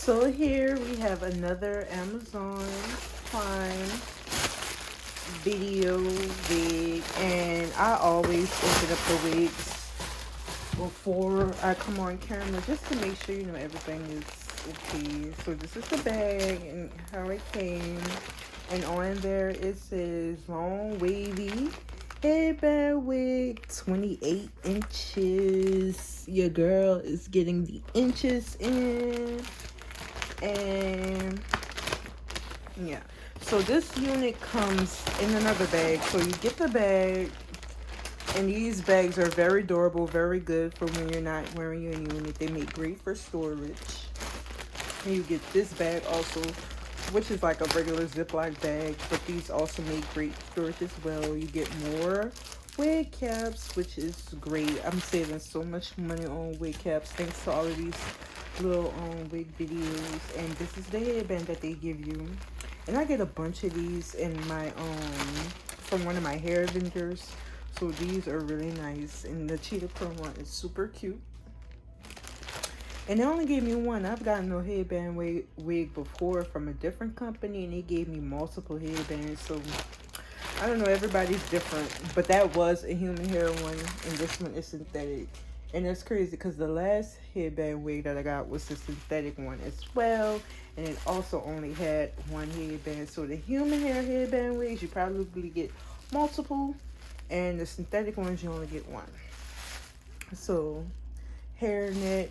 So here we have another Amazon Prime video wig, and I always open up the wigs before I come on camera just to make sure everything is okay. So this is the bag and how it came, and on there it says long wavy headband wig, 28 inches. Your girl is getting the inches in. And yeah, so this unit comes in another bag. So you get the bag, and these bags are very durable, very good for when you're not wearing your unit. They make great for storage. And you get this bag also, which is like a regular Ziploc bag, but these also make great storage as well. You get more wig caps, which is great. I'm saving so much money on wig caps thanks to all of these little wig videos. And this is the headband that they give you, and I get a bunch of these in my from one of my hair vendors. So these are really nice, and the cheetah print one is super cute. And they only gave me one. I've gotten a headband wig before from a different company, and they gave me multiple headbands. So I don't know, everybody's different. But that was a human hair one, and this one is synthetic. And it's crazy because the last headband wig that I got was the synthetic one as well. And it also only had one headband. So the human hair headband wigs, you probably get multiple. And the synthetic ones, you only get one. So hairnet,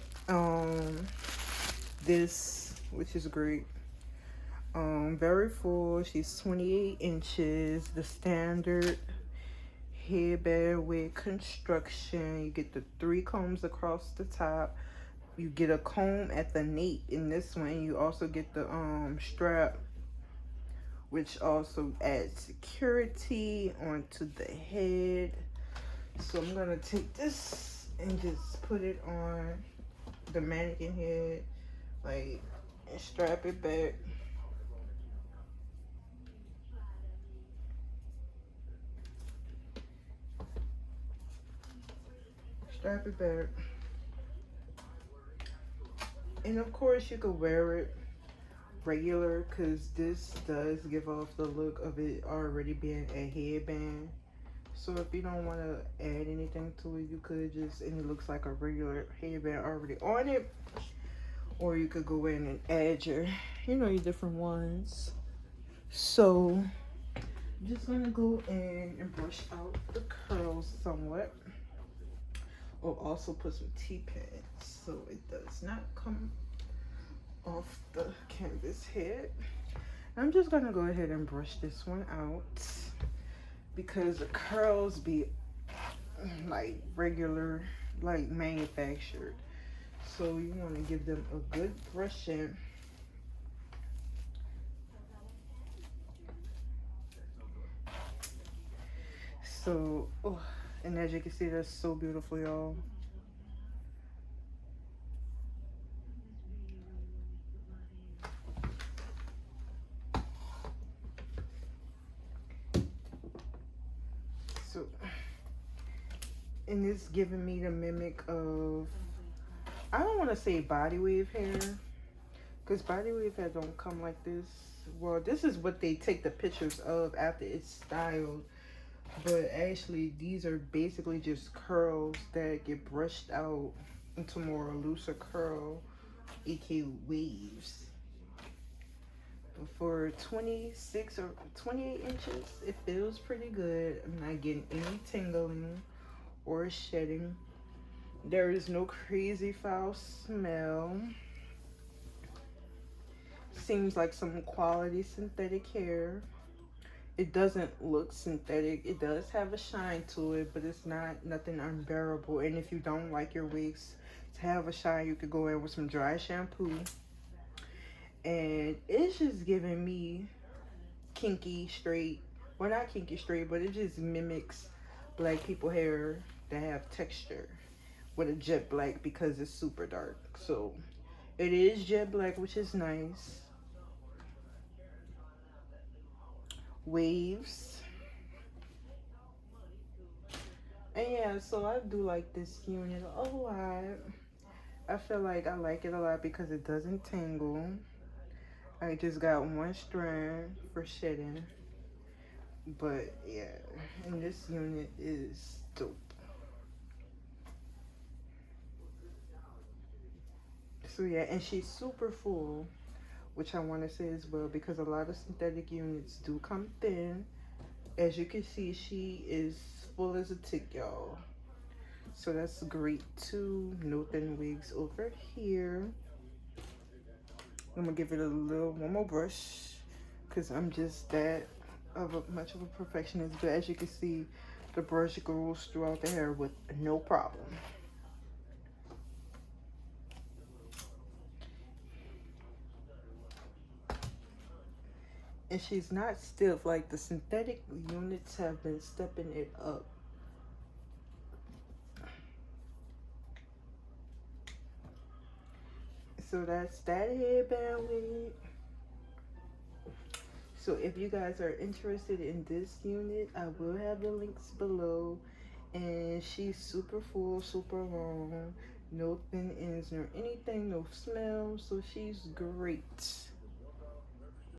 this, which is great. Very full. She's 28 inches. The standard headband wig construction. You get the 3 combs across the top. You get a comb at the nape in this one. You also get the strap, which also adds security onto the head. So I'm gonna take this and just put it on the mannequin head, like, and strap it back. Strap it back. And of course you could wear it regular, because this does give off the look of it already being a headband. So if you don't want to add anything to it, you could just, and it looks like a regular headband already on it. Or you could go in and add your, your different ones. So I'm just gonna go in and brush out the curls somewhat. Or also put some T-pads so it does not come off the canvas head. I'm just gonna go ahead and brush this one out because the curls be like regular, like manufactured. So you want to give them a good brushing. So, oh, and as you can see, that's so beautiful, y'all. So, and it's giving me the mimic of, I don't want to say body wave hair, because body wave hair don't come like this. Well, this is what they take the pictures of after it's styled. But actually, these are basically just curls that get brushed out into more looser curl, aka waves. But for 26 or 28 inches, it feels pretty good. I'm not getting any tingling or shedding. There is no crazy foul smell. Seems like some quality synthetic hair. It doesn't look synthetic. It does have a shine to it, but it's not nothing unbearable. And if you don't like your wigs to have a shine, you could go in with some dry shampoo. And it's just giving me kinky straight. Well, not kinky straight, but it just mimics black people hair that have texture with a jet black because it's super dark. So it is jet black, which is nice. Waves. And yeah, so I do like this unit a lot. I feel like I like it a lot because it doesn't tangle. I just got one strand for shedding. But yeah, and this unit is dope. So yeah, and she's super full, which I want to say as well, because a lot of synthetic units do come thin. As you can see, she is full as a tick, y'all. So that's great too. No thin wigs over here. I'm gonna give it a little one more brush because I'm just that of a much of a perfectionist. But as you can see, the brush goes throughout the hair with no problem. And she's not stiff. Like the synthetic units have been stepping it up. So that's that headband wig. So if you guys are interested in this unit, I will have the links below. And she's super full, super long, no thin ends nor anything, no smell. So she's great.